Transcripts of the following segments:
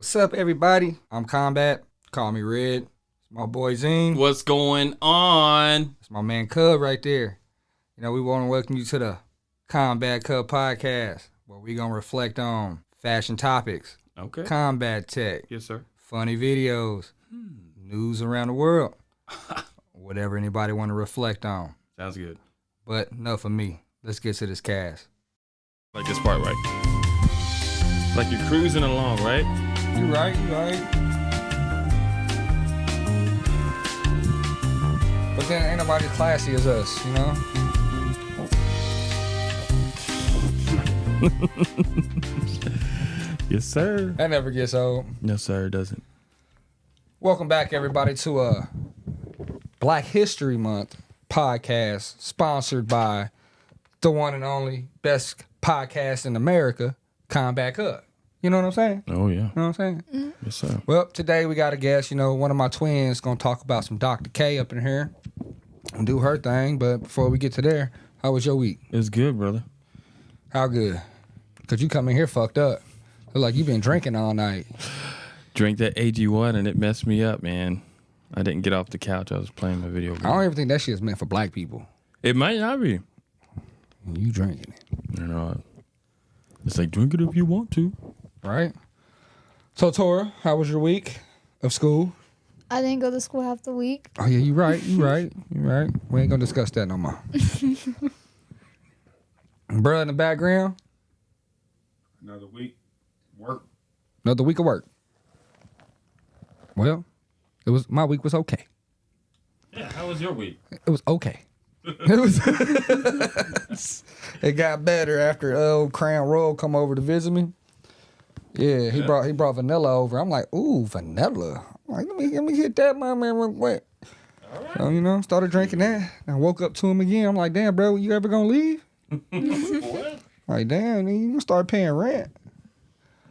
What's up, everybody? I'm Combat. Call me Red. It's my boy Zine. What's going on? It's my man Cub right there. You know, we want to welcome you to the Combat Cub podcast, where we going to reflect on fashion topics, Okay. combat tech, Yes, sir. funny videos, news around the world, whatever anybody want to reflect on. Sounds good. But enough of me. Let's get to this cast. Like this part, right? Like you're cruising along, right? You right. But then ain't nobody as classy as us, you know? Yes, sir. That never gets old. No, sir, it doesn't. Welcome back, everybody, to a Black History Month podcast sponsored by the one and only best podcast in America, Combat Cub. You know what I'm saying? Oh, yeah. You know what I'm saying? Mm-hmm. Yes, sir. Well, today we got a guest. You know, one of my twins going to talk about some Dr. K up in here and do her thing. But before we get to there, how was your week? It's good, brother. How good? Because you come in here fucked up. Look like you been drinking all night. Drank that AG1 and it messed me up, man. I didn't get off the couch. I was playing my video game. I don't even think that shit is meant for black people. It might not be. You drinking it. You know, it's like, drink it if you want to. Right? So, Tora, how was your week of school? I didn't go to school half the week. Oh, yeah, you right. We ain't going to discuss that no more. Bruh in the background, Another week. Work. another week of work. Well, my week was okay. Yeah, how was your week? It was okay. It got better after old Crown Royal come over to visit me. Yeah, he brought vanilla over. I'm like, ooh, vanilla. I'm like, let me hit that, my man, real quick. All right. So, you know, started drinking that. I woke up to him again. I'm like, damn, bro, you ever gonna leave? What? Like, damn, you gonna start paying rent.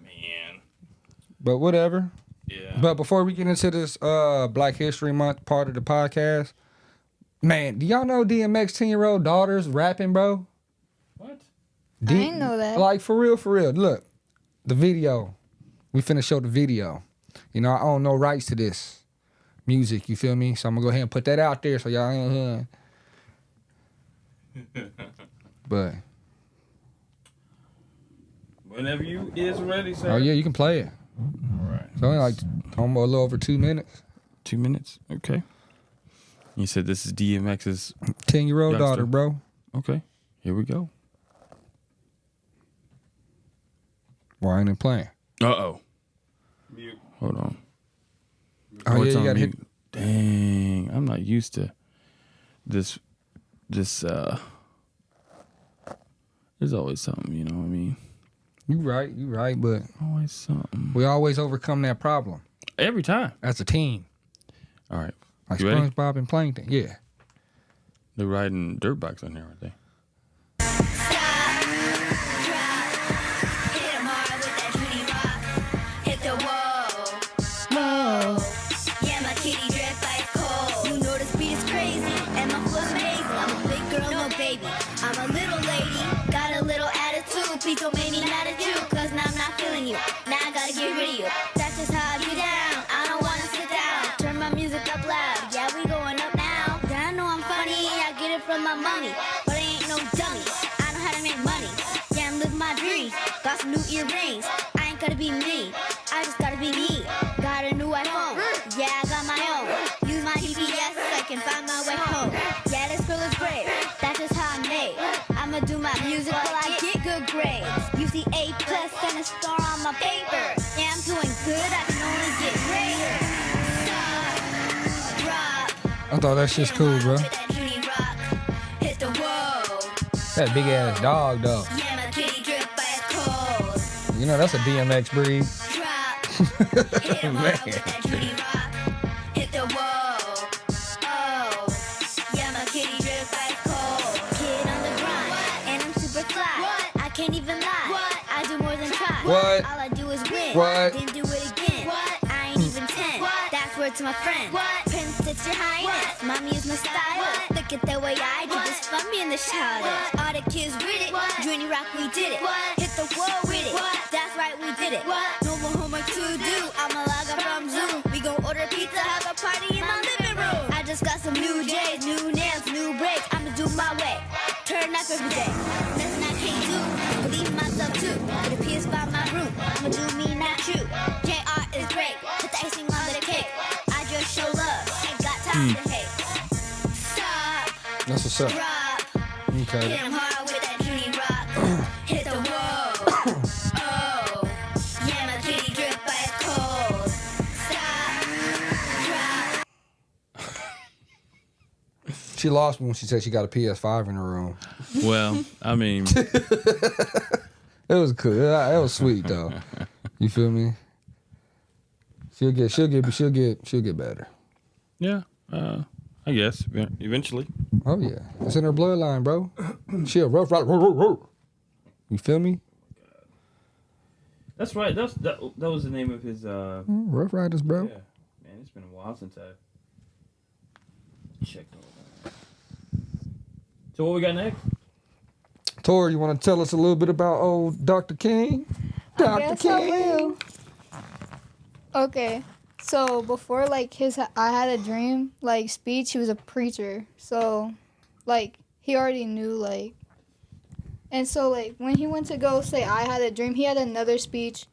Man. But whatever. Yeah. But before we get into this Black History Month part of the podcast, man, do y'all know DMX 10-year-old daughter's rapping, bro? What? I didn't know that. Like, for real. Look, the video. We finna show the video. You know, I own no rights to this music, you feel me? So I'm gonna go ahead and put that out there so y'all ain't hearing. But. Whenever you is ready, sir. Oh, yeah, you can play it. All right. It's only like almost a little over 2 minutes. 2 minutes? Okay. You said this is DMX's... 10-year-old Youngster. daughter, bro. Okay. Here we go. Why ain't it playing? Uh-oh. Mute. Hold on. Oh, yeah, it's you on gotta hit. mute. Dang. I'm not used to this, there's always something, you know what I mean? You right, but Always something. we always overcome that problem Every time. as a team. All right. Like You ready? SpongeBob and Plankton. Yeah. They're riding dirt bikes on here, aren't they? Please don't make me mad at you, cause now I'm not feeling you. Now I gotta get rid of you. That's just how I get down. I don't wanna sit down. Turn my music up loud. Yeah, we going up now. Yeah, I know I'm funny. I get it from my mommy. But I ain't no dummy. I know how to make money. Yeah, I'm living my dreams. Got some new earrings. I ain't gotta be me. I just gotta be me. Got a new iPhone. Yeah, I got my own. Use my GPS so I can find my way home. Yeah, this girl is brave. That's just how I'm made. I'ma do my music till I get good grades. You see A+ and a star on my paper. Yeah, I'm doing good. I can only get greater. Stop, drop. I thought that shit's cool, bro. Hit the wall. That big ass dog, though. Yeah, my kitty drip by his cold. You know, that's a DMX breed. Drop. Hit him Man. up with that Judy rock. Hit the wall. Oh, yeah, my kitty drip by his cold. Kid on the grind, and I'm super fly. I can't even lie. I do more than try. What? All I do is win. What? Then do it again. I ain't even 10. That's word to my friend. Princess, your highness. Mommy is my style. Look at the way I do this. Fun me in the shower. All the kids with it. Johnny Rock, we did it. Hit the wall with it. That's right, we did it. No more homework to do. I'ma log off from Zoom. We gon' order pizza, have a party in my living room. I just got some new J's, new nails, new brakes. I'ma do my way. Turn up every day. Nothing I can't do. Believe myself too. With a PS5 in my room. I'ma do me, not you. JR is great. Put the icing on the cake. I just show love. Ain't got time to hate. Stop. That's what's up. Drop. Okay. Hit 'em hard with that Judy rock. Hit the wall. Oh. Yeah, my kitty drip ice cold. Stop. Drop. She lost me when she said she got a PS5 in her room. Well, I mean, It was cool. It was sweet though. You feel me? She'll get better. yeah, I guess eventually. Oh yeah, it's in her bloodline, bro. She a rough rider. You feel me? That's right. That was the name of his. Rough Riders, bro. Yeah, man, it's been a while since I checked all that. So what we got next? Tora, you want to tell us a little bit about old Dr. King? I guess I will. Okay, so before like his "I Had a Dream" like speech, he was a preacher. So, like he already knew like, and so like when he went to go say "I had a dream," he had another speech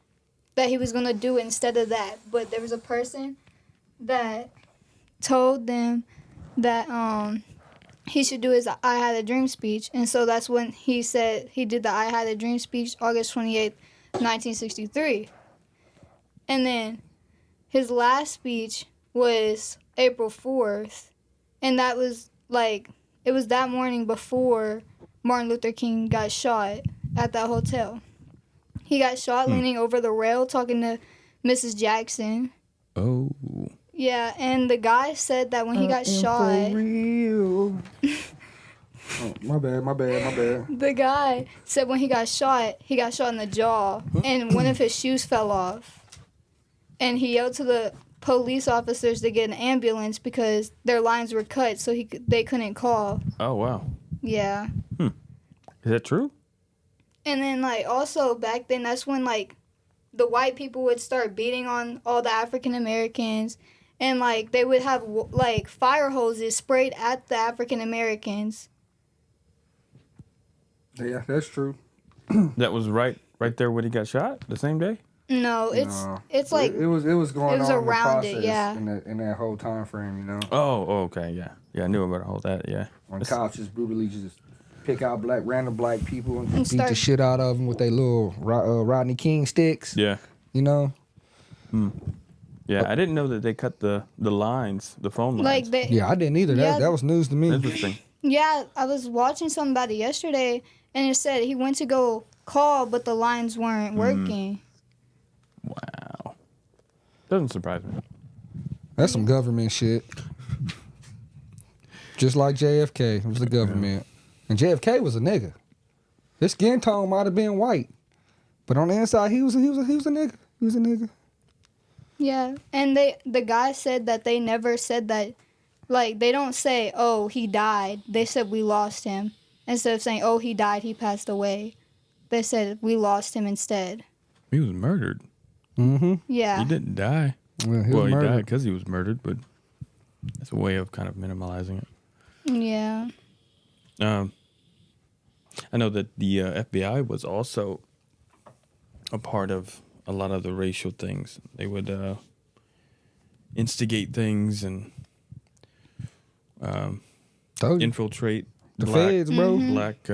that he was gonna do instead of that. But there was a person that told them that he should do his "I Had a Dream" speech, and so that's when he said he did the "I Had a Dream" speech, August 28th, 1963. And then his last speech was April 4th, and that was like, it was that morning before Martin Luther King got shot at that hotel. He got shot leaning over the rail talking to Mrs. Jackson. Oh. Yeah, and the guy said that when he got shot, For real. Oh, my bad. the guy said when he got shot in the jaw, and one of his shoes fell off. And he yelled to the police officers to get an ambulance because their lines were cut, so they couldn't call. Oh wow. Yeah. Is that true? And then, like, also back then, that's when, like, the white people would start beating on all the African Americans. And, like, they would have, like, fire hoses sprayed at the African Americans. Yeah, that's true. That was right there when he got shot the same day. No, it's like it was going it was on around in the it, yeah. in that whole time frame, you know. Oh, okay, yeah, I knew about all that. Yeah, When cops just brutally just pick out random black people and beat start- the shit out of them with their little Rodney King sticks. yeah, You know. yeah. I didn't know that they cut the lines, the phone lines. like Yeah, I didn't either. Yeah. That was news to me. Interesting. Yeah, I was watching something about it yesterday, and it said he went to go call, but the lines weren't working. Wow, doesn't surprise me. That's some government shit. Just like JFK, it was the government, and JFK was a nigga. His skin tone might have been white, but on the inside he was a nigga. He was a nigga. Yeah, and the guy said that they never said that, like, they don't say, oh, he died. They said we lost him. Instead of saying, oh, he died, he passed away. They said we lost him instead. He was murdered. Mm-hmm. Yeah. He didn't die. Well, he Well, was he murdered. died because he was murdered, but that's a way of kind of minimalizing it. Yeah. I know that the FBI was also a part of a lot of the racial things. They would instigate things and Told you. infiltrate The black, feds, bro. black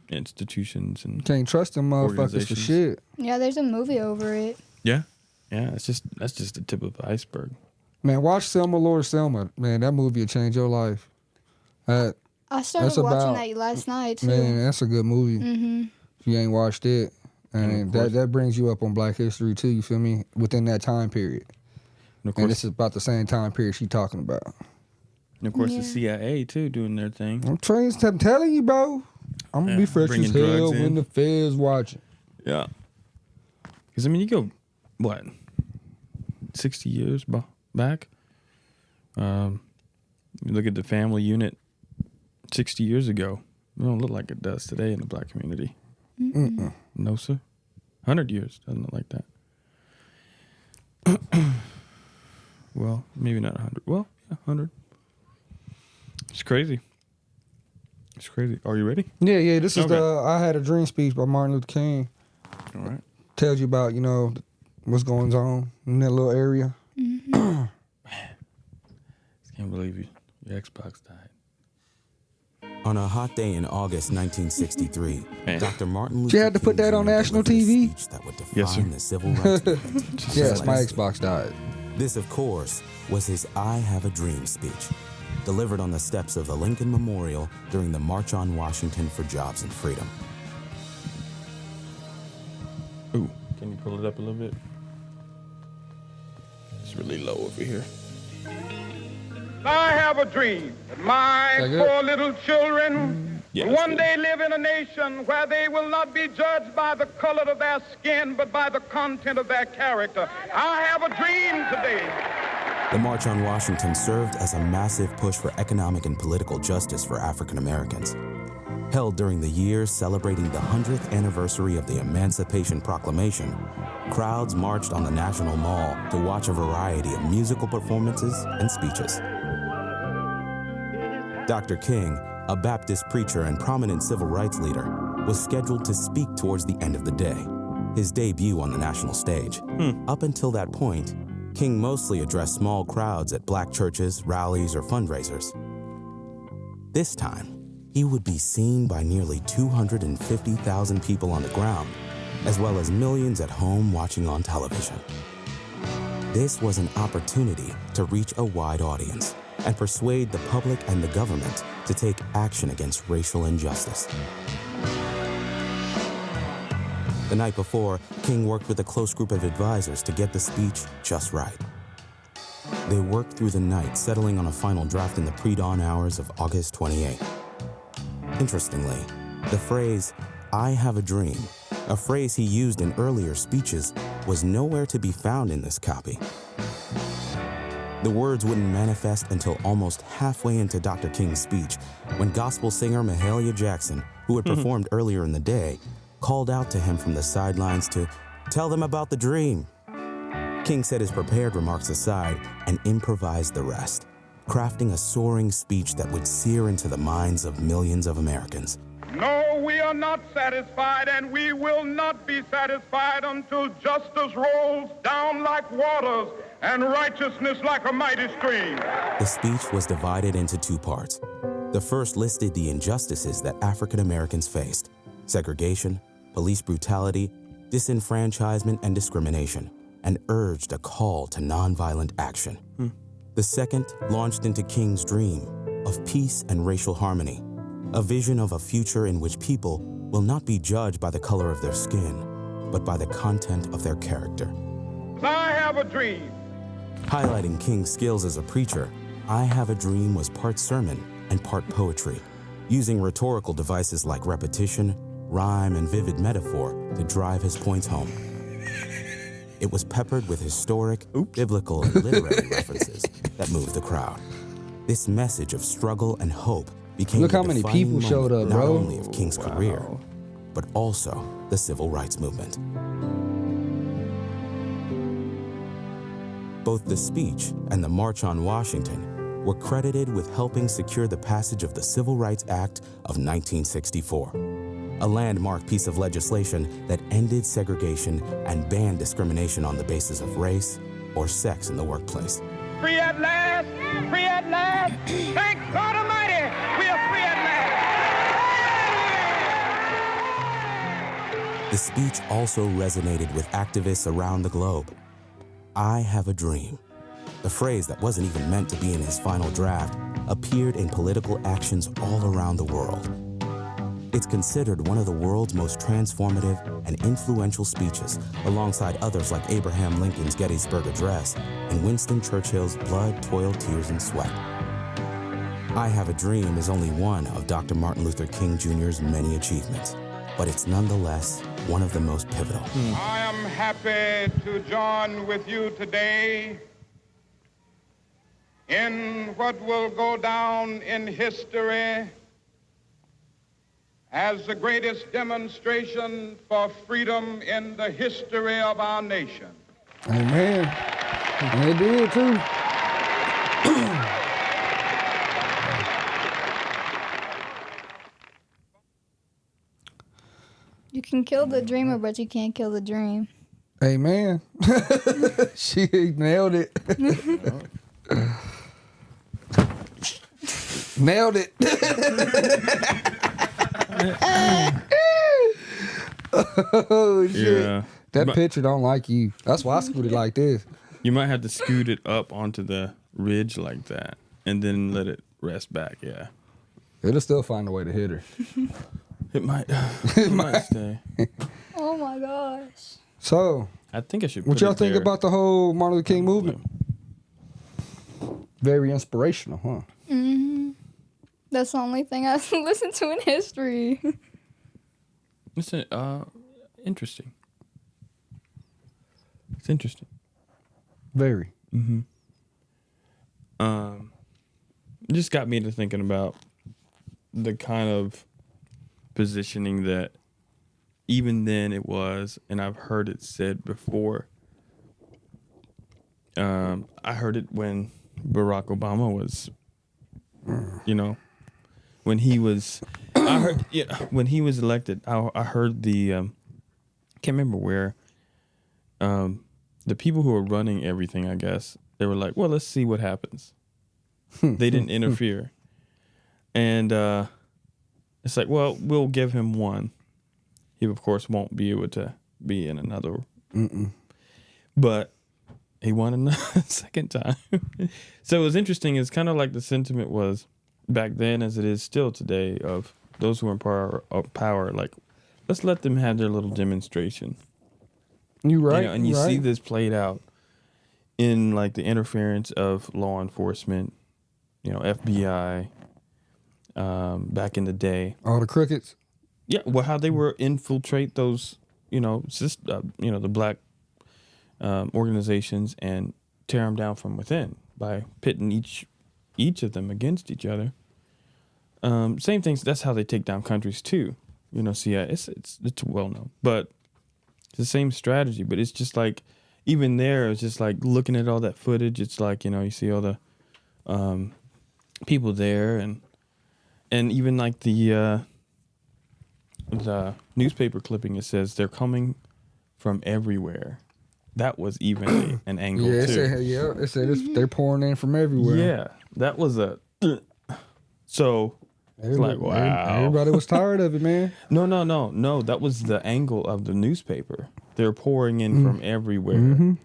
institutions and Can't trust them motherfuckers for Organizations. shit. Yeah, there's a movie over it. yeah. That's just the tip of the iceberg. Man, watch Selma, Lord Selma. Man, that movie will change your life. I started That's watching about- that last night, too. Man, that's a good movie. Mm-hmm. If you ain't watched it. And of course. that brings you up on Black history too, you feel me? Within that time period. And of And course, this is about the same time period she talking about. the Yeah. CIA too doing their thing. I'm telling you, bro. I'm gonna Yeah, be fresh bringing as hell drugs in. when the feds watching. Yeah. Because, I mean, you go, what, 60 years back? You look at the family unit 60 years ago. It don't look like it does today in the black community. Mm-mm. No, sir. 100 years. Doesn't look like that. Well, maybe not 100. Well, yeah, 100. It's crazy. It's crazy. Are you ready? Yeah. This is Okay. the I Had a Dream speech by Martin Luther King. All right. Tells you about, what's going on in that little area. I can't believe your Xbox died. On a hot day in August 1963, Man. Dr. Martin Luther You had to put King that on Jr. national delivered a TV? speech that would Yes, sir. define the civil rights movement. Yes, my Xbox died. This, of course, was his I Have a Dream speech, delivered on the steps of the Lincoln Memorial during the March on Washington for Jobs and Freedom. Ooh, can you pull it up a little bit? It's really low over here. I have a dream that my That good? poor little children Yeah, will that's one good. day live in a nation where they will not be judged by the color of their skin, but by the content of their character. I have a dream today. The March on Washington served as a massive push for economic and political justice for African Americans. Held during the year celebrating the 100th anniversary of the Emancipation Proclamation, crowds marched on the National Mall to watch a variety of musical performances and speeches. Dr. King, a Baptist preacher and prominent civil rights leader, was scheduled to speak towards the end of the day, his debut on the national stage. Up until that point, King mostly addressed small crowds at black churches, rallies, or fundraisers. This time, he would be seen by nearly 250,000 people on the ground, as well as millions at home watching on television. This was an opportunity to reach a wide audience and persuade the public and the government to take action against racial injustice. The night before, King worked with a close group of advisors to get the speech just right. They worked through the night, settling on a final draft in the pre-dawn hours of August 28. Interestingly, the phrase, "I have a dream," a phrase he used in earlier speeches, was nowhere to be found in this copy. The words wouldn't manifest until almost halfway into Dr. King's speech, when gospel singer Mahalia Jackson, who had performed earlier in the day, called out to him from the sidelines to tell them about the dream. King set his prepared remarks aside and improvised the rest, crafting a soaring speech that would sear into the minds of millions of Americans. No, we are not satisfied, and we will not be satisfied until justice rolls down like waters and righteousness like a mighty stream. The speech was divided into two parts. The first listed the injustices that African Americans faced: segregation, police brutality, disenfranchisement, and discrimination, and urged a call to nonviolent action. The second launched into King's dream of peace and racial harmony, a vision of a future in which people will not be judged by the color of their skin, but by the content of their character. I have a dream. Highlighting King's skills as a preacher, I Have a Dream was part sermon and part poetry, using rhetorical devices like repetition, rhyme, and vivid metaphor to drive his points home. It was peppered with historic, biblical, and literary references that moved the crowd. This message of struggle and hope became Look the how many defining people showed moment up, not bro. only of King's career, but also the civil rights movement. Both the speech and the March on Washington were credited with helping secure the passage of the Civil Rights Act of 1964, a landmark piece of legislation that ended segregation and banned discrimination on the basis of race or sex in the workplace. Free at last, free at last. Thank God Almighty, we are free at last. The speech also resonated with activists around the globe. I have a dream. The phrase that wasn't even meant to be in his final draft appeared in political actions all around the world. It's considered one of the world's most transformative and influential speeches, alongside others like Abraham Lincoln's Gettysburg Address and Winston Churchill's Blood, Toil, Tears, and Sweat. I Have a Dream is only one of Dr. Martin Luther King Jr.'s many achievements, but it's nonetheless one of the most pivotal. I am happy to join with you today in what will go down in history as the greatest demonstration for freedom in the history of our nation. Amen. And they did too. You can kill the dreamer, but you can't kill the dream. Amen. She nailed it. Nailed it. Oh shit. Yeah. That picture don't like you. That's why I scooted like this. You might have to scoot it up onto the ridge like that and then let it rest back. Yeah. It'll still find a way to hit her. It might. It might stay. Oh my gosh. So, I think I should. what put y'all it think there. about the whole Martin Luther King movement? Very inspirational, huh? Mm-hmm. That's the only thing I listen to in history. It's interesting. It's interesting. Very. It just got me to thinking about the kind of positioning that even then it was, and I've heard it said before. I heard it when Barack Obama was, when he was, when he was elected. I heard the, can't remember where. The people who were running everything, I guess, they were like, well, let's see what happens. They didn't interfere. And it's like, well, we'll give him one. He, of course, won't be able to be in another. But he won a second time. So it was interesting. It's kind of like the sentiment was back then as it is still today of those who are in power, like, let's let them have their little demonstration. You right. And you see this played out in like the interference of law enforcement, FBI, back in the day. All the crickets. Yeah, well, how they were infiltrate those, the black organizations and tear them down from within by pitting each of them against each other. Same things. That's how they take down countries too. CIA. It's well known, but it's the same strategy. But it's just like even there, it's just like looking at all that footage. It's like you see all the people there and even like the newspaper clipping, it says they're coming from everywhere. That was even an angle Yeah, too. it said they're pouring in from everywhere. Yeah, that was a so it's like wow. Everybody was tired of it, man. No. That was the angle of the newspaper. They're pouring in from everywhere.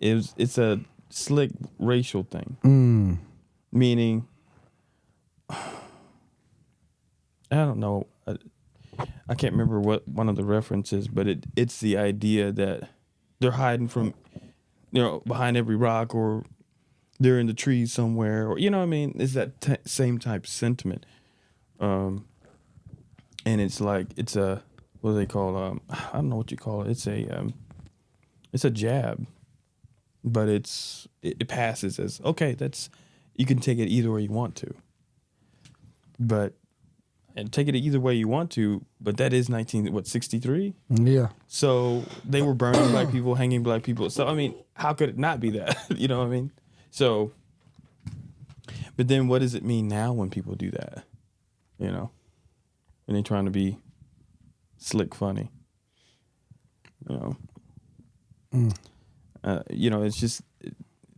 It's a slick racial thing, meaning I don't know. I can't remember what one of the references, but it's the idea that they're hiding from, behind every rock, or they're in the trees somewhere, or what I mean. It's that same type sentiment, and it's like it's a what do they call I don't know what you call it. It's a jab, but it passes as okay. You can take it either way you want to, but. And take it either way you want to, but that is 63? Yeah. So they were burning black people, hanging black people. So, I mean, how could it not be that? You know what I mean? So, but then what does it mean now when people do that? When they're trying to be slick funny. It's just,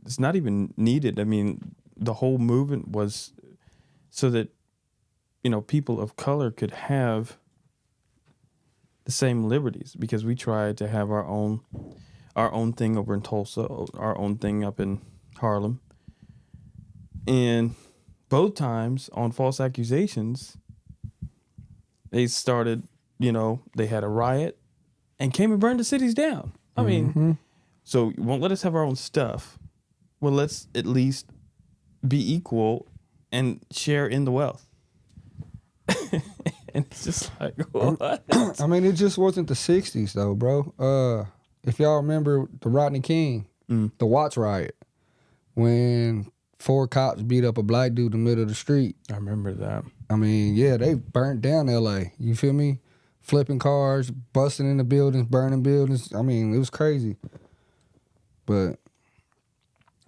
it's not even needed. I mean, the whole movement was so that people of color could have the same liberties, because we tried to have our own thing over in Tulsa, our own thing up in Harlem. And both times on false accusations, they started, they had a riot and came and burned the cities down. I mean, so you won't let us have our own stuff. Well, let's at least be equal and share in the wealth. And it's just like, what? I mean, it just wasn't the 60s, though, bro. If y'all remember the Rodney King, the Watts riot, when 4 cops beat up a black dude in the middle of the street. I remember that. I mean, yeah, they burnt down L.A. You feel me? Flipping cars, busting into buildings, burning buildings. I mean, it was crazy. But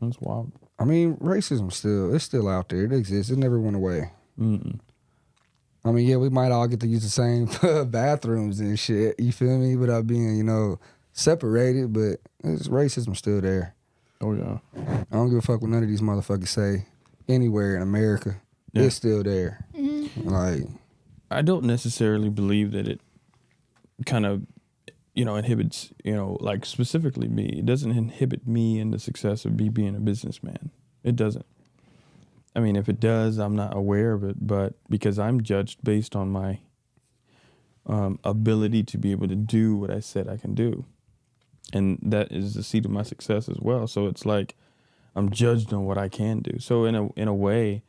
That's wild. I mean, racism it's still out there. It exists. It never went away. Mm-mm. I mean, yeah, we might all get to use the same bathrooms and shit. You feel me? Without being, separated, but racism still there. Oh yeah. I don't give a fuck what none of these motherfuckers say anywhere in America. Yeah. It's still there. Like, I don't necessarily believe that it kind of, inhibits, like specifically me. It doesn't inhibit me in the success of me being a businessman. It doesn't. I mean, if it does, I'm not aware of it, but because I'm judged based on my ability to be able to do what I said I can do. And that is the seed of my success as well. So it's like I'm judged on what I can do. So in a way,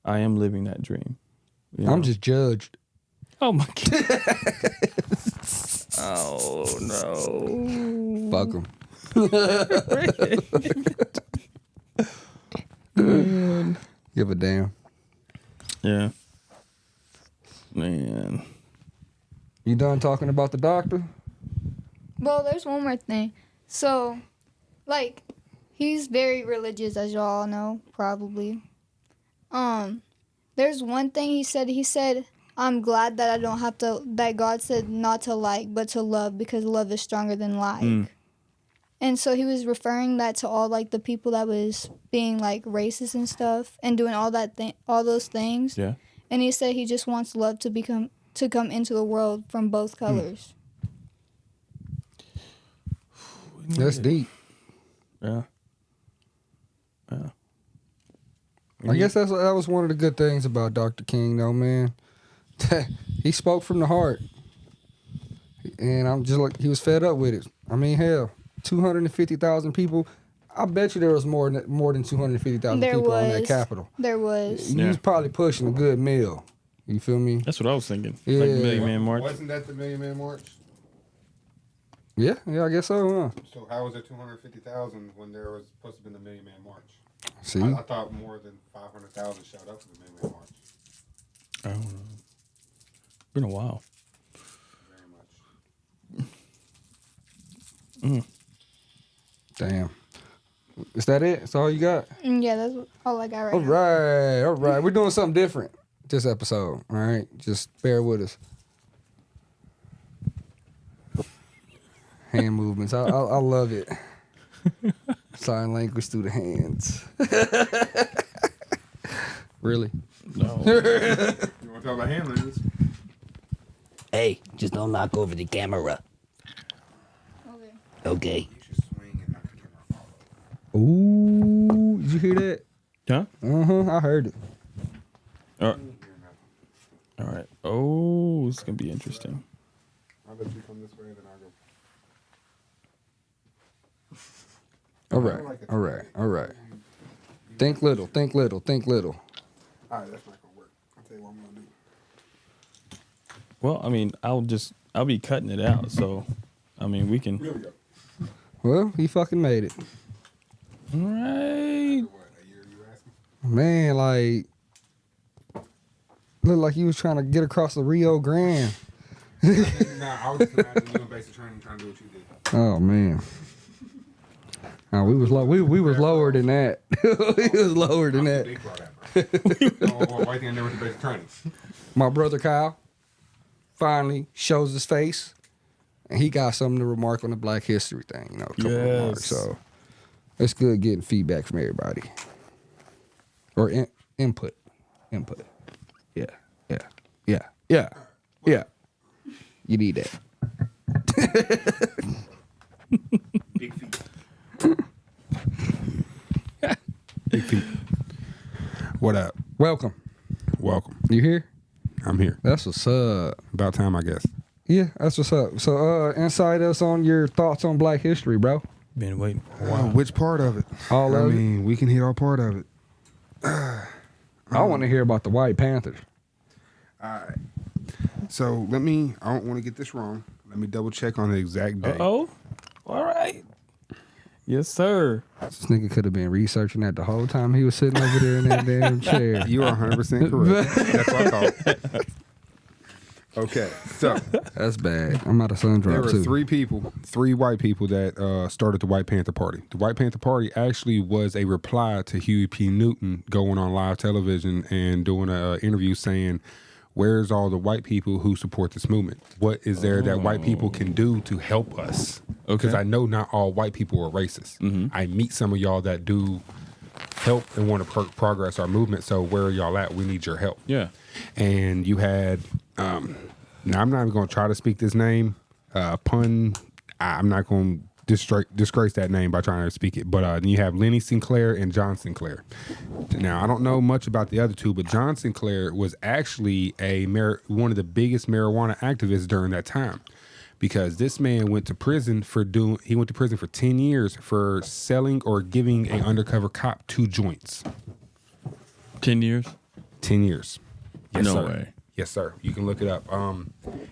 I am living that dream. I'm just judged. Oh my God. Oh no. Fuck them. Give a damn. Yeah. Man. You done talking about the doctor? Well, there's one more thing. So, like, he's very religious, as y'all know, probably. There's one thing he said. He said, I'm glad that I don't have to, that God said not to like, but to love, because love is stronger than like. And so he was referring that to all, like, the people that was being, like, racist and stuff and doing all those things. Yeah. And he said he just wants love to come into the world from both colors. That's deep. Yeah. Yeah. I guess that was one of the good things about Dr. King, though, man. He spoke from the heart. And I'm just like, he was fed up with it. I mean, hell, 250,000 people. I bet you there was more than 250,000 people on that Capitol. There was. He was probably pushing a good meal. You feel me? That's what I was thinking. Yeah. Like the Million Man March. Wasn't that the Million Man March? Yeah, I guess so, huh? So how was it 250,000 when there was supposed to be the Million Man March? See? I thought more than 500,000 showed up for the Million Man March. I don't know. Been a while. Very much. Damn. Is that it? That's all you got? Yeah, that's all I got right now. All right. We're doing something different this episode. All right, just bear with us. Hand movements. I love it. Sign language through the hands. Really? No. You want to talk about hand language? Hey, just don't knock over the camera. Okay. You should swing and knock the camera off. Ooh, did you hear that? Huh? I heard it. All right. Oh, it's going to be interesting. I'll let you come this way, then I'll go. All right. Think little. All right, that's not going to work. I'll tell you what I'm going to do. Well, I mean, I'll be cutting it out. So, I mean, we can. Here we go. Well, he fucking made it. All right. What, a year you asking? Man, like, looked like he was trying to get across the Rio Grande. Nah, I was just imagining you in basic training trying to do what you did. Oh man. We was lower than that. We was lower than that. Big brought that, bro. White thing there with the basic training. My brother Kyle finally shows his face, and he got something to remark on the Black History thing. You know, a couple of remarks. So it's good getting feedback from everybody or input. Yeah. You need that. Big feet. Big feet. What up? Welcome. You here? I'm here. That's what's up. About time, I guess. Yeah, that's what's up. So, insight us on your thoughts on Black history, bro. Been waiting. Which part of it? All of it? We can hit all part of it. I want to hear about the White Panthers. All right. So I don't want to get this wrong. Let me double check on the exact date. Oh, all right. Yes, sir. This nigga could have been researching that the whole time he was sitting over there in that damn chair. You are 100% correct. That's what I thought. Okay, so That's bad. I'm out of sun there drop were too. three white people that started the White Panther Party. The White Panther Party actually was a reply to Huey P. Newton going on live television and doing an interview saying, where's all the white people who support this movement? What is there that white people can do to help us? Because I know not all white people are racist. I meet some of y'all that do help and want to progress our movement. So where are y'all at? We need your help. Yeah. And you had, now I'm not even going to try to speak this name. Pun, I'm not going to disgrace that name by trying to speak it. But then you have Lenny Sinclair and John Sinclair. Now, I don't know much about the other two, but John Sinclair was actually one of the biggest marijuana activists during that time. Because this man went to prison for 10 years for selling or giving an undercover cop 2 joints. 10 years? 10 years. Yes, No sir. way. Yes, sir. You can look it up.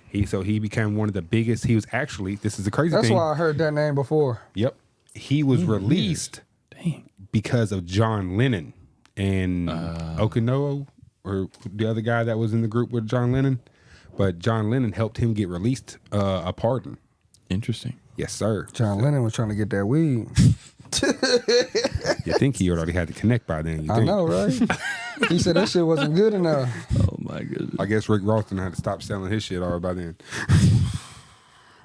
He became one of the biggest. He was actually, this is the crazy That's thing. why I heard that name before. Yep. He was released because of John Lennon and Okinowo, or the other guy that was in the group with John Lennon. But John Lennon helped him get released a pardon. Interesting. Yes, sir. John Lennon was trying to get that weed. You think he already had to connect by then. I know, right? He said that shit wasn't good enough. Oh my goodness. I guess Rick Ross had to stop selling his shit all by then.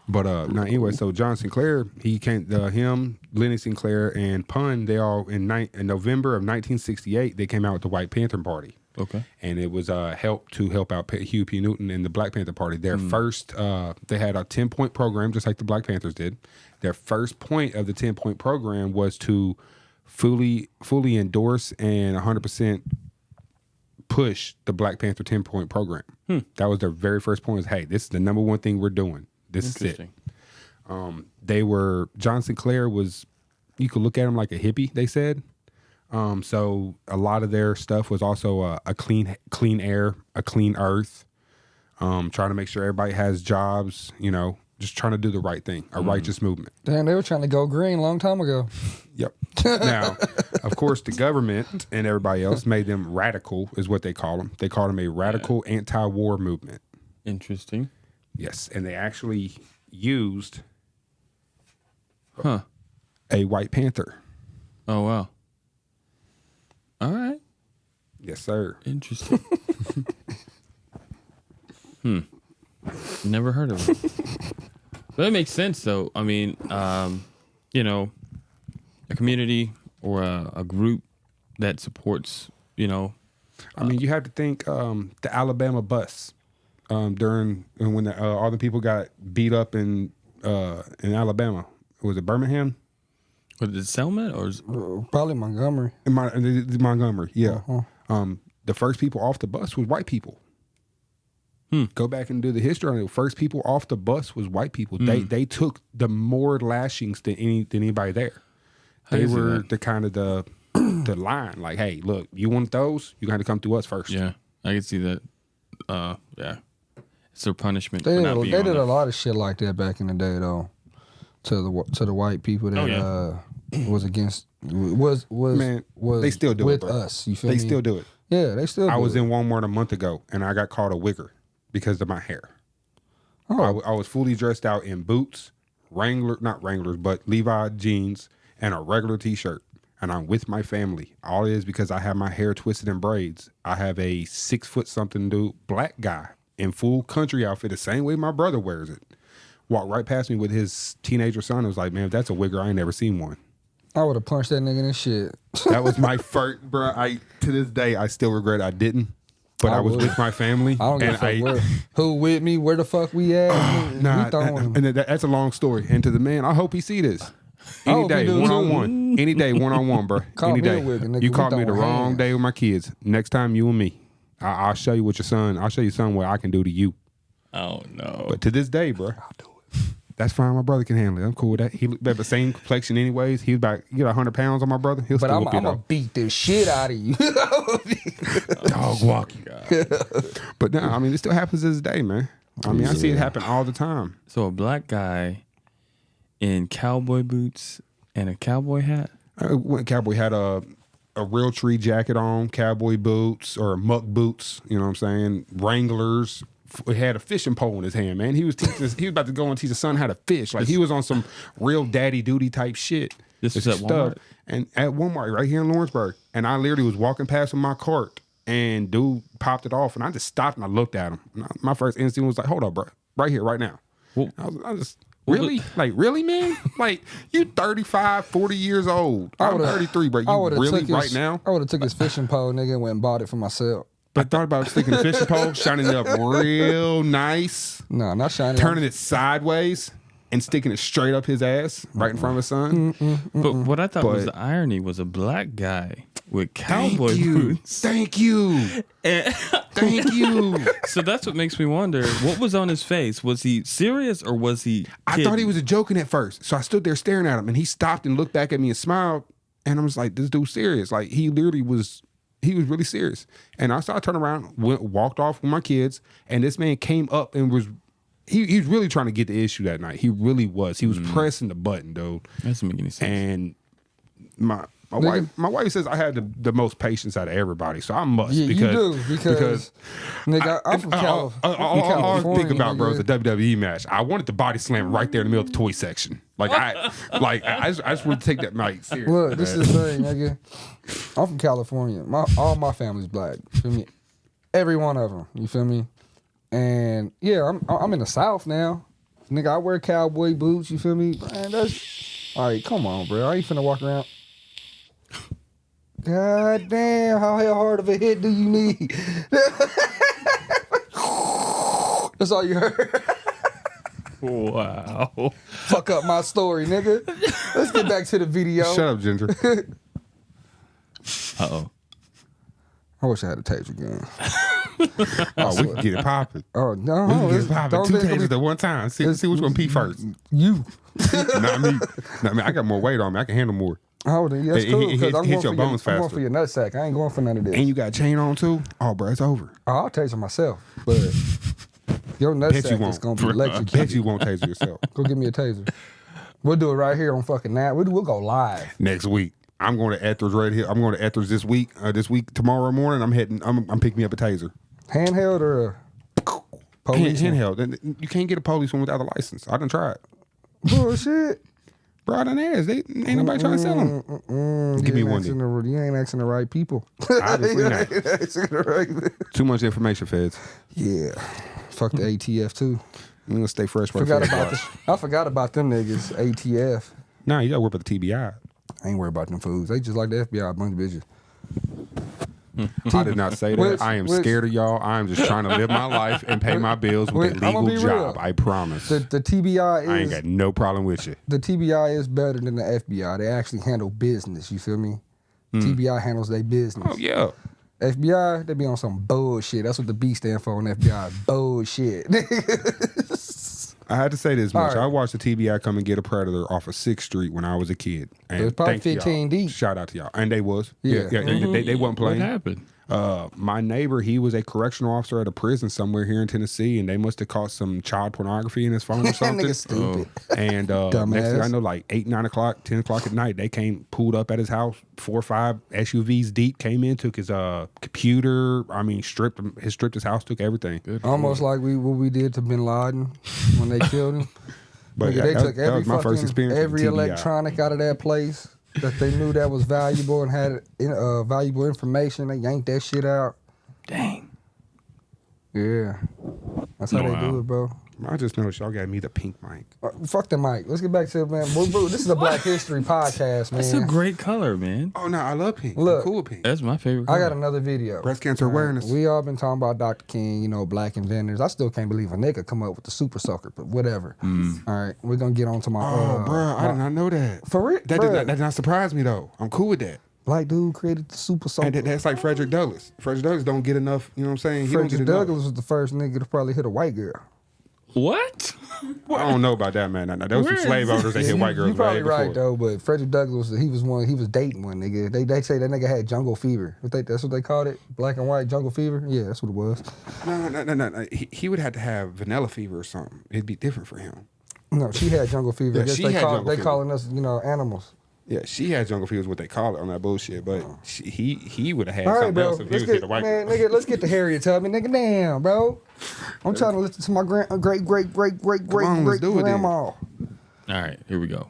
But now anyway, so John Sinclair, he came. Him, Lenny Sinclair, and Pun. They all in November of 1968, they came out with the White Panther Party. Okay. And it was help out Huey P. Newton and the Black Panther Party. Their first, they had a 10-point program, just like the Black Panthers did. Their first point of the 10-point program was to fully endorse and 100% push the Black Panther 10-point program. That was their very first point. Was, hey, this is the number one thing we're doing. This is it. John Sinclair was, you could look at him like a hippie, they said. So a lot of their stuff was also a clean air, a clean earth, trying to make sure everybody has jobs, just trying to do the right thing, a righteous movement. Damn, they were trying to go green a long time ago. Yep. Now, of course, the government and everybody else made them radical, is what they call them. They call them a radical anti-war movement. Interesting. Yes, and they actually used a White Panther. Oh, wow. All right. Yes, sir. Interesting. Never heard of it. But that makes sense, though. I mean, a community or a group that supports, I mean, you have to think the Alabama bus during when all the people got beat up in Alabama. Was it Birmingham? Was it Selma or Probably Montgomery. Montgomery, yeah. The first people off the bus was white people. Go back and do the history on it. The first people off the bus was white people. They took the more lashings than anybody there. They were the kind of the line. Like, hey, look, you want those? You got to come through us first. Yeah, I can see that. Yeah, it's their punishment. They did a lot of shit like that back in the day, though. To the white people that was against they still do with it, bro. us. You feel me? They still do it. Yeah, they still. I was in Walmart a month ago and I got called a wigger because of my hair. Oh. I was fully dressed out in boots, not Wranglers, but Levi jeans and a regular T-shirt. And I'm with my family. All it is because I have my hair twisted in braids. I have a 6-foot-something dude, black guy in full country outfit, the same way my brother wears it. Walked right past me with his teenager son. I was like, man, if that's a wigger, I ain't never seen one. I would have punched that nigga in his shit. That was my first, bro. To this day, I still regret I didn't. But I was with my family. I don't give a fuck who with me, where the fuck we at. And that's a long story. And to the man, I hope he see this. Any day, one-on-one. Any day, one-on-one, bro. Any day. You caught me the wrong day with my kids. Next time, you and me. I'll show you what your son, I'll show you something what I can do to you. Oh, no. But to this day, bro. I'll do it. That's fine. My brother can handle it. I'm cool with that. He have the same complexion anyways. He's about, 100 pounds on my brother. He'll still I'm going to beat the shit out of you. Dog walk you. But no, I mean, it still happens to this day, man. I mean, I see it happen all the time. So a black guy in cowboy boots and a cowboy hat? Cowboy had a Realtree jacket on, cowboy boots or muck boots, you know what I'm saying? Wranglers, had a fishing pole in his hand, man. He was about to go and teach his son how to fish. Like he was on some real daddy duty type shit. This was at Walmart? And at Walmart right here in Lawrenceburg. And I literally was walking past with my cart and dude popped it off and I just stopped and I looked at him. My first instinct was like, hold up, bro. Right here, right now. Well, I just really? Like, really, man? Like, you 35, 40 years old. I'm 33, bro. You really right now? I would have took his fishing pole, nigga, and went and bought it for myself. I thought about sticking the fishing pole, shining it up real nice. No, not shining. Turning it sideways and sticking it straight up his ass right in front of his son. But what I thought was the irony was a black guy with cowboy boots. Thank you. Thank you. So that's what makes me wonder, what was on his face? Was he serious or was he kidding? I thought he was joking at first. So I stood there staring at him and he stopped and looked back at me and smiled. And I was like, this dude's serious. Like he literally was, he was really serious. And I turned around, walked off with my kids. And this man came up and was, he was really trying to get the issue that night. He really was. He was pressing the button, dude. That doesn't make any sense. And my wife says I had the most patience out of everybody, so I must. Yeah, because, you do because nigga, I'm from California. All I think about, bro, is a WWE match. I wanted the body slam right there in the middle of the toy section. I just want to take that mic seriously. Look, this is the thing, nigga. I'm from California. All my family's black. You feel me? Every one of them. You feel me? And yeah, I'm in the South now. Nigga, I wear cowboy boots. You feel me? Man, that's all right. Come on, bro. I ain't finna walk around. God damn, how hard of a hit do you need? That's all you heard. Wow. Fuck up my story, nigga. Let's get back to the video. Shut up, Ginger. Uh-oh. I wish I had a taser gun. Oh, we can get it popping. Oh, no. We can get it popping. Two tasers at one time. See which one pee first. You. Not me. I got more weight on me. I can handle more. Oh, yeah, that's cool. Because I'm hit your bones I'm going faster. for your nutsack. I ain't going for none of this. And you got a chain on too? Oh, bro, it's over. Oh, I'll taser myself. But your nutsack is going to be electrocuted. Bet you won't taser yourself. Go give me a taser. We'll do it right here on fucking now. We'll go live. Next week. I'm going to Ethers right here. I'm going to Ethers this week. Tomorrow morning, I'm picking me up a taser. Handheld or police? Handheld. You can't get a police one without a license. I done tried. Bullshit. Bro, I done asked. Ain't nobody trying to sell them. Give me one. You ain't asking the right people. Obviously not. Too much information, feds. Yeah. Fuck the ATF too. I'm going to stay fresh. I forgot about them niggas, ATF. Nah, you got to work with the TBI. I ain't worried about them fools. They just like the FBI, a bunch of bitches. I did not say that. I am scared of y'all. I'm just trying to live my life and pay my bills with a legal job. I promise. The TBI is... I ain't got no problem with you. The TBI is better than the FBI. They actually handle business. You feel me? TBI handles their business. Oh, yeah. FBI, they be on some bullshit. That's what the B stand for on FBI. Bullshit. I had to say this much. Right. I watched the TBI come and get a predator off of 6th Street when I was a kid. And it was probably 15 y'all. deep. Shout out to y'all. And they was. Yeah. They wasn't playing. What happened? My neighbor, he was a correctional officer at a prison somewhere here in Tennessee, and they must have caught some child pornography in his phone or something. Nigga stupid. And next thing I know, like 8, 9 o'clock, 10 o'clock at night, they pulled up at his house, 4 or 5 SUVs deep, came in, took his computer. I mean, stripped his house, took everything. Good. Almost like what we did to Bin Laden when they killed him. But they took every electronic out of that place that they knew that was valuable and had valuable information. They yanked that shit out. Dang. Yeah. That's how they do it, bro. I just noticed y'all got me the pink mic. Fuck the mic. Let's get back to it, man. Bro, this is a Black History podcast, man. That's a great color, man. Oh, no, I love pink. Look, I'm cool with pink. That's my favorite color. I got another video. Breast cancer awareness. We all been talking about Dr. King, black inventors. I still can't believe a nigga come up with the super sucker, but whatever. All right, we're going to get on to my... Oh, bro, I did not know that. For real? That did not surprise me, though. I'm cool with that. Black dude created the super soaker. And that's like Frederick Douglass. Frederick Douglass don't get enough, you know what I'm saying? Frederick Douglass was the first nigga to probably hit a white girl. What? I don't know about that, man. There was some slave owners that hit white girls. You probably right though, but Frederick Douglass, he was dating one nigga. They say that nigga had jungle fever. That's what they called it, black and white jungle fever. Yeah, that's what it was. No. He would have to have vanilla fever or something. It'd be different for him. No, she had jungle fever. Yeah, they calling us, animals. Yeah, she had jungle fever is what they call it on that bullshit. But he would have had All right, something bro. else if he Let's was hit get, a white man, girl. nigga, let's get to Harriet Tubman. Nigga, damn, bro. I'm trying to listen to my great grandma. All right, here we go.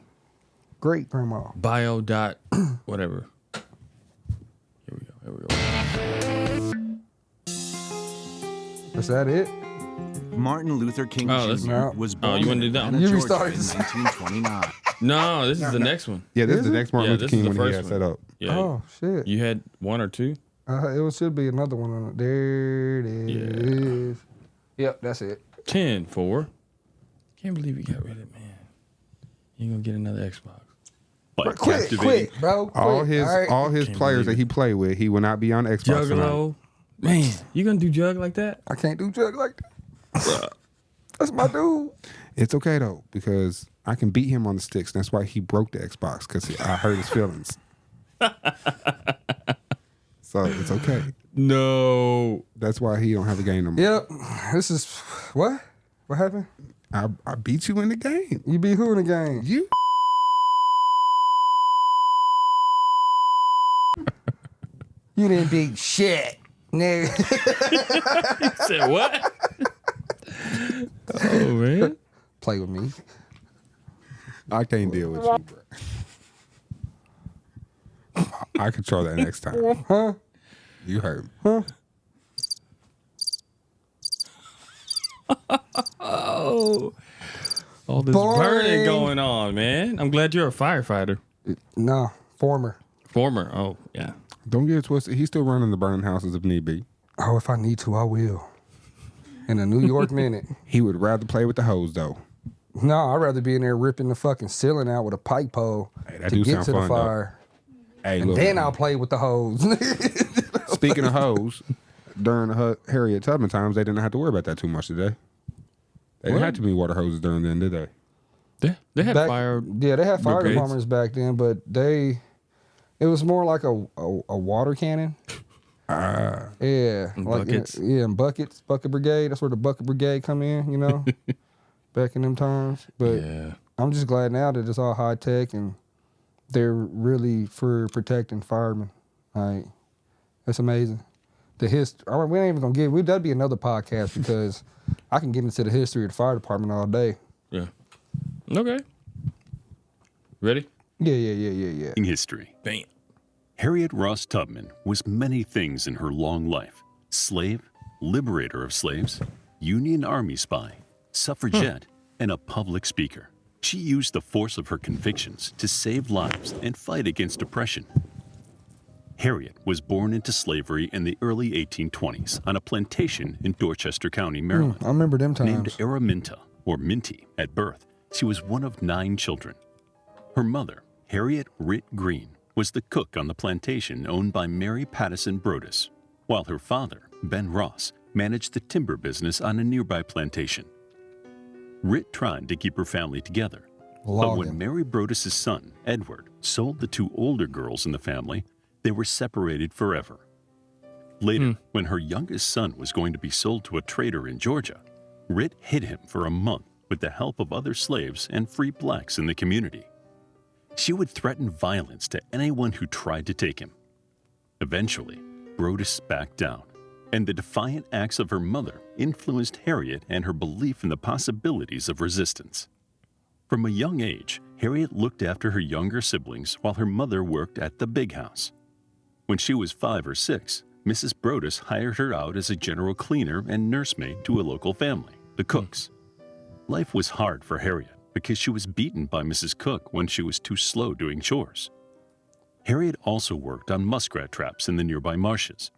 Great grandma. Bio dot whatever. Here we go. Is that it? Martin Luther King Oh, Jr. was born you wanna do in that one? Atlanta, You Georgia restarted in this. 1929. No, this is the next one. Yeah, this Is is the it? next Martin Yeah, Luther this is King the one he first had one. set up. Yeah. Oh shit. You had 1 or 2? It should be another one on it. There it is. Yep, that's it. 10-4. Can't believe you got rid of it, man. You ain't gonna get another Xbox. By Quit, bro. Quit. All his Can't players believe that he played with, he will not be on Xbox tonight. Juggalo. Man, you gonna do jug like that? I can't do jug like that. That's my dude. It's okay though because I can beat him on the sticks. That's why he broke the Xbox because I hurt his feelings. So it's okay. No. That's why he don't have a game no more. Yep. This is what? What happened? I beat you in the game. You beat who in the game? You. You didn't beat shit, nigga. Said what? Oh man. Play with me. I can't deal with you, bro. I control that next time. Huh? You heard me. Huh? Oh. All this Boring. burning going on, man. I'm glad you're a firefighter. No, former. Former. Oh, yeah. Don't get it twisted. He's still running the burning houses if need be. Oh, if I need to, I will. In a New York minute. He would rather play with the hose though. No, I'd rather be in there ripping the fucking ceiling out with a pipe pole Hey, that to do get sound to the fun, though. fire. Hey, And look. then I'll play with the hose. Speaking of hose, during the Harriet Tubman times, they didn't have to worry about that too much, did they? They didn't have too many water hoses during then, did they? They had fire. Yeah, they had fire brigades. departments back then, but it was more like a water cannon. Yeah, And like buckets. and buckets, bucket brigade. That's where the bucket brigade come in, you know, back in them times. But Yeah. I'm just glad now that it's all high tech and they're really for protecting firemen. Like, that's amazing. The history. We ain't even gonna get. That'd be another podcast because I can get into the history of the fire department all day. Yeah. Okay. Ready? Yeah. In history, Bam. Harriet Ross Tubman was many things in her long life: slave, liberator of slaves, Union Army spy, suffragette, and a public speaker. She used the force of her convictions to save lives and fight against oppression. Harriet was born into slavery in the early 1820s on a plantation in Dorchester County, Maryland. I remember them times. Named Araminta, or Minty, at birth, she was one of 9 children. Her mother, Harriet Ritt Green, was the cook on the plantation owned by Mary Pattison Brodus, while her father, Ben Ross, managed the timber business on a nearby plantation. Ritt tried to keep her family together, but when Mary Brodus' son, Edward, sold the 2 older girls in the family, they were separated forever. Later, when her youngest son was going to be sold to a trader in Georgia, Ritt hid him for a month with the help of other slaves and free blacks in the community. She would threaten violence to anyone who tried to take him. Eventually, Brodus backed down, and the defiant acts of her mother influenced Harriet and her belief in the possibilities of resistance. From a young age, Harriet looked after her younger siblings while her mother worked at the big house. When she was 5 or 6, Mrs. Brodus hired her out as a general cleaner and nursemaid to a local family, the Cooks. Life was hard for Harriet because she was beaten by Mrs. Cook when she was too slow doing chores. Harriet also worked on muskrat traps in the nearby marshes.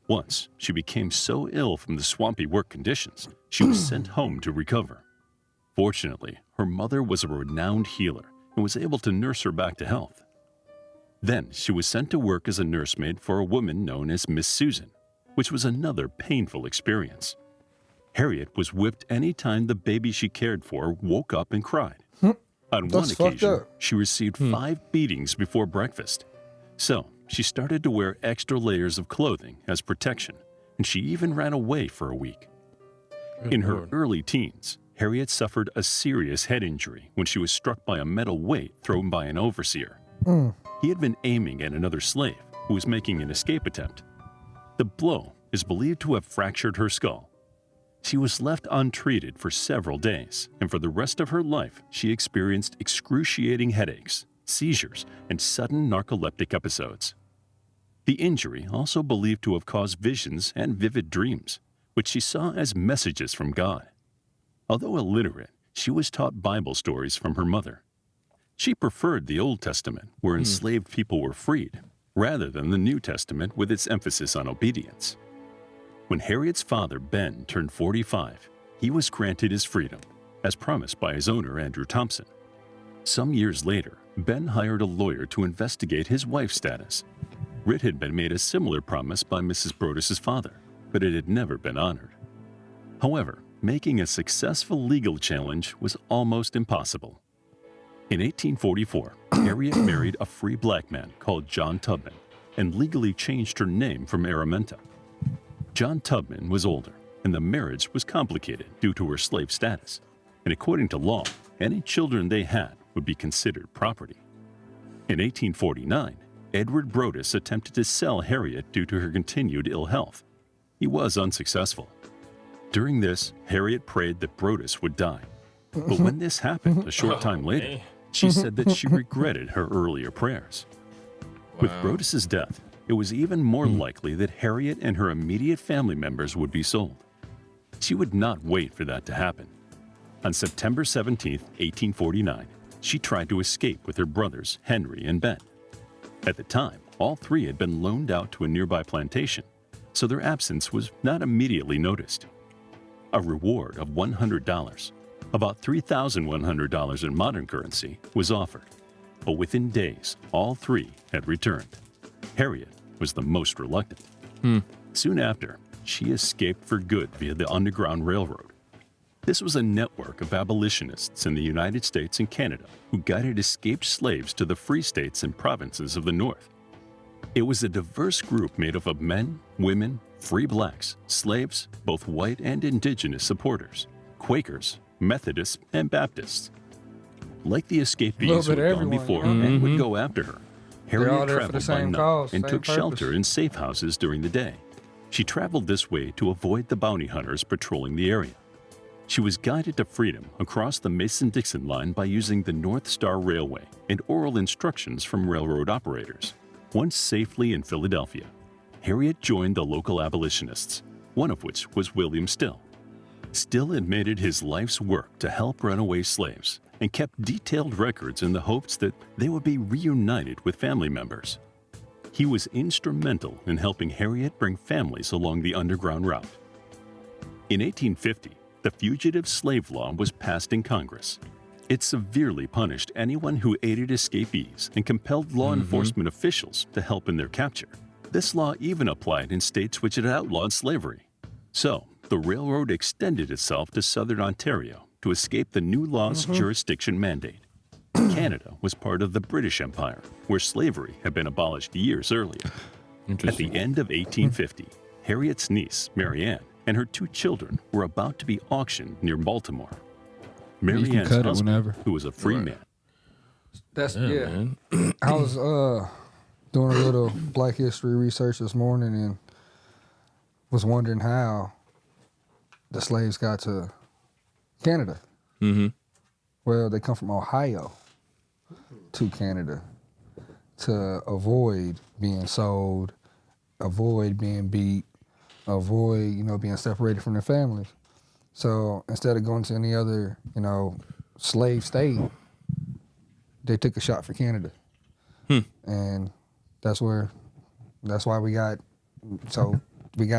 Once, she became so ill from the swampy work conditions, she was sent home to recover. Fortunately, her mother was a renowned healer and was able to nurse her back to health. Then she was sent to work as a nursemaid for a woman known as Miss Susan, which was another painful experience. Harriet was whipped any time the baby she cared for woke up and cried. On one occasion, she received 5 beatings before breakfast. So she started to wear extra layers of clothing as protection, and she even ran away for a week. In her early teens, Harriet suffered a serious head injury when she was struck by a metal weight thrown by an overseer. He had been aiming at another slave who was making an escape attempt. The blow is believed to have fractured her skull. She was left untreated for several days, and for the rest of her life, she experienced excruciating headaches, seizures, and sudden narcoleptic episodes. The injury also believed to have caused visions and vivid dreams, which she saw as messages from God. Although illiterate, she was taught Bible stories from her mother. She preferred the Old Testament, where enslaved people were freed, rather than the New Testament with its emphasis on obedience. When Harriet's father, Ben, turned 45, he was granted his freedom, as promised by his owner, Andrew Thompson. Some years later, Ben hired a lawyer to investigate his wife's status. Rit had been made a similar promise by Mrs. Brodus's father, but it had never been honored. However, making a successful legal challenge was almost impossible. In 1844, Harriet married a free black man called John Tubman and legally changed her name from Araminta. John Tubman was older, and the marriage was complicated due to her slave status, and according to law, any children they had would be considered property. In 1849, Edward Brodus attempted to sell Harriet due to her continued ill health. He was unsuccessful. During this, Harriet prayed that Brodus would die. But when this happened a short time later, she said that she regretted her earlier prayers. With Brodus's death, it was even more likely that Harriet and her immediate family members would be sold. She would not wait for that to happen. On September 17, 1849, she tried to escape with her brothers, Henry and Ben. At the time, all three had been loaned out to a nearby plantation, so their absence was not immediately noticed. A reward of $100, about $3,100 in modern currency, was offered, but within days, all three had returned. Harriet was the most reluctant. Soon after, she escaped for good via the Underground Railroad. This was a network of abolitionists in the United States and Canada who guided escaped slaves to the free states and provinces of the North. It was a diverse group made up of men, women, free blacks, slaves, both white and indigenous supporters, Quakers, Methodists, and Baptists. Like the escapees who had gone before and would go after her, Harriet traveled by night and took shelter in safe houses during the day. She traveled this way to avoid the bounty hunters patrolling the area. She was guided to freedom across the Mason-Dixon line by using the North Star Railway and oral instructions from railroad operators. Once safely in Philadelphia, Harriet joined the local abolitionists, one of which was William Still. Still admitted his life's work to help runaway slaves and kept detailed records in the hopes that they would be reunited with family members. He was instrumental in helping Harriet bring families along the Underground Route. In 1850, the Fugitive Slave Law was passed in Congress. It severely punished anyone who aided escapees and compelled law enforcement officials to help in their capture. This law even applied in states which had outlawed slavery. So, the railroad extended itself to southern Ontario to escape the new law's jurisdiction mandate. Canada was part of the British Empire, where slavery had been abolished years earlier. At the end of 1850, Harriet's niece, Mary Ann, and her two children were about to be auctioned near Baltimore. Mary Ann's husband, who was a free man. That's man. I was doing a little Black history research this morning and was wondering how the slaves got to Canada. Well, they come from Ohio to Canada to avoid being sold, avoid being beat, avoid, being separated from their families. So instead of going to any other, slave state, they took a shot for Canada. And that's why we got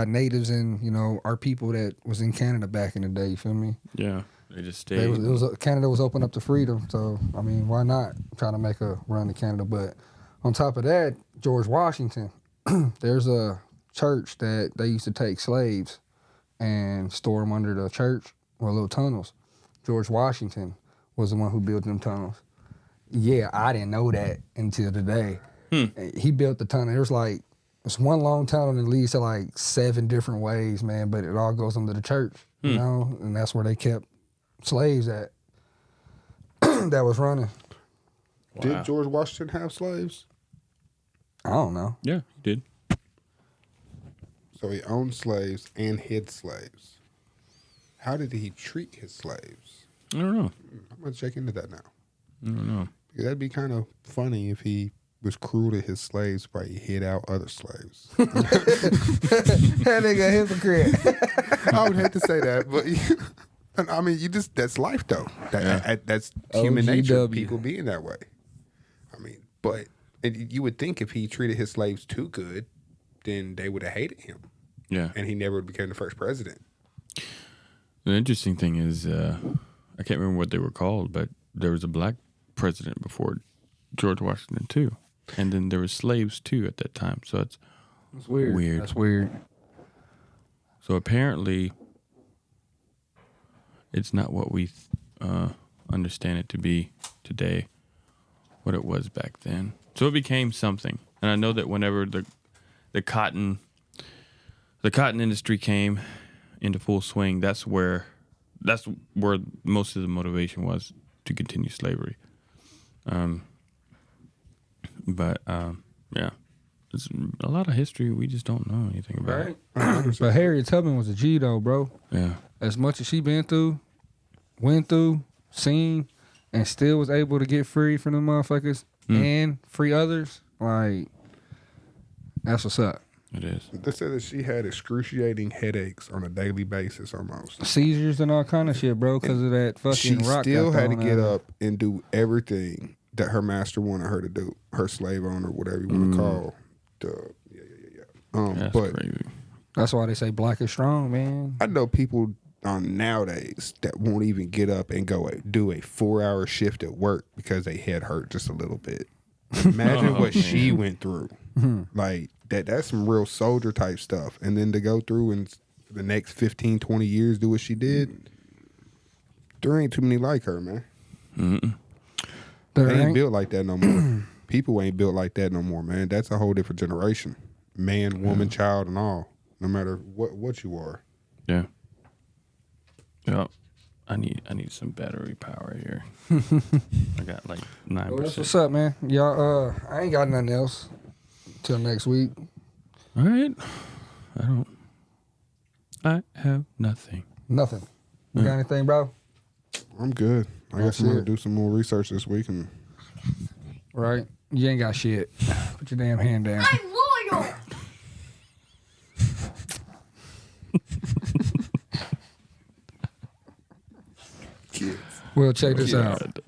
natives and, our people that was in Canada back in the day, you feel me? Yeah, they just stayed. Canada was open up to freedom, so, why not try to make a run to Canada? But on top of that, George Washington, there's a church that they used to take slaves and store them under the church or little tunnels. George Washington was the one who built them tunnels. Yeah, I didn't know that until today. He built the tunnel. It's one long tunnel that leads to 7 different ways, man, but it all goes under the church, and that's where they kept slaves at that was running. Did George Washington have slaves? I don't know. Yeah, he did. So he owned slaves and hid slaves. How did he treat his slaves? I don't know. I'm going to check into that now. I don't know. That'd be kind of funny if he was cruel to his slaves, but he hid out other slaves. That nigga a hypocrite. I would hate to say that, but I mean, that's life though. That's human nature. People being that way. I mean, but you would think if he treated his slaves too good, then they would have hated him. Yeah. And he never became the first president. The interesting thing is, I can't remember what they were called, but there was a black president before George Washington too. And then there were slaves too at that time. So it's weird. That's weird. So apparently, it's not what we understand it to be today, what it was back then. So it became something. And I know that whenever the cotton industry came into full swing, that's where most of the motivation was to continue slavery. But yeah, it's a lot of history we just don't know anything about. Right. But Harriet Tubman was a G though, bro. Yeah. As much as she went through, seen, and still was able to get free from the motherfuckers and free others. Like, that's what's up. It is. They said that she had excruciating headaches on a daily basis almost. Seizures and all kind of shit, bro, because of that fucking She rock. still had to get up and do everything that her master wanted her to do. Her slave owner, whatever you want to call. That's but crazy. That's why they say black is strong, man. I know people nowadays that won't even get up and go do a 4-hour shift at work because they head hurt just a little bit. Imagine what she went through. Like that's some real soldier type stuff. And then to go through and the next 15, 20 years do what she did, there ain't too many like her, man. They ain't built like that no more. People ain't built like that no more, man. That's a whole different generation. Man, woman, child, and all. No matter what you are. Yeah. Yeah. I need some battery power here. I got like 9%. Well, that's what's up, man. Y'all, I ain't got nothing else till next week. All right. I have nothing. Nothing. You got anything, bro? I'm good. I guess I'm going to do some more research this week. And right. You ain't got shit. Put your damn hand down. I'm loyal. Well, check this out.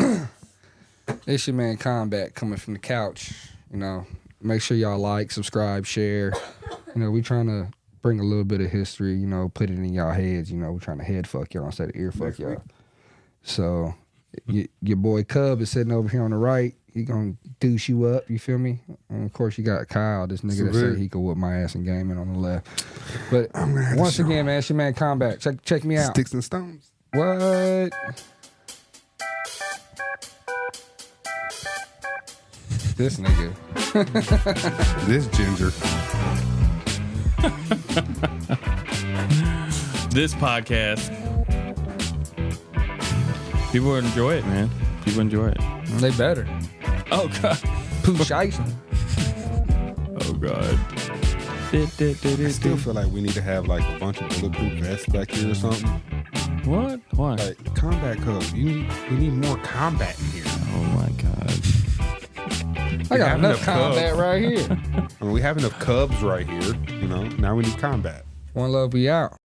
It's your man Combat coming from the couch. You know, make sure y'all like, subscribe, share. You know, we trying to bring a little bit of history, you know, put it in y'all heads. You know, we're trying to head fuck y'all instead of ear fuck y'all. So, your boy Cub is sitting over here on the right. He gonna douche you up, you feel me? And of course, you got Kyle, this nigga that said he could whoop my ass in gaming on the left. But once again, man, it's your man Combat. Check me out. Sticks and Stones. What? This nigga. This ginger. This podcast. People enjoy it, man. People enjoy it. They better. Oh, God. Pooh Shiesty. Oh, God. I still feel like we need to have like a bunch of bulletproof vests back here or something. What? Why? Like Combat Cub. We need more combat in here. Oh, my God. I got enough combat right here. I mean, we have enough Cubs right here. You know, now we need combat. One love, we out.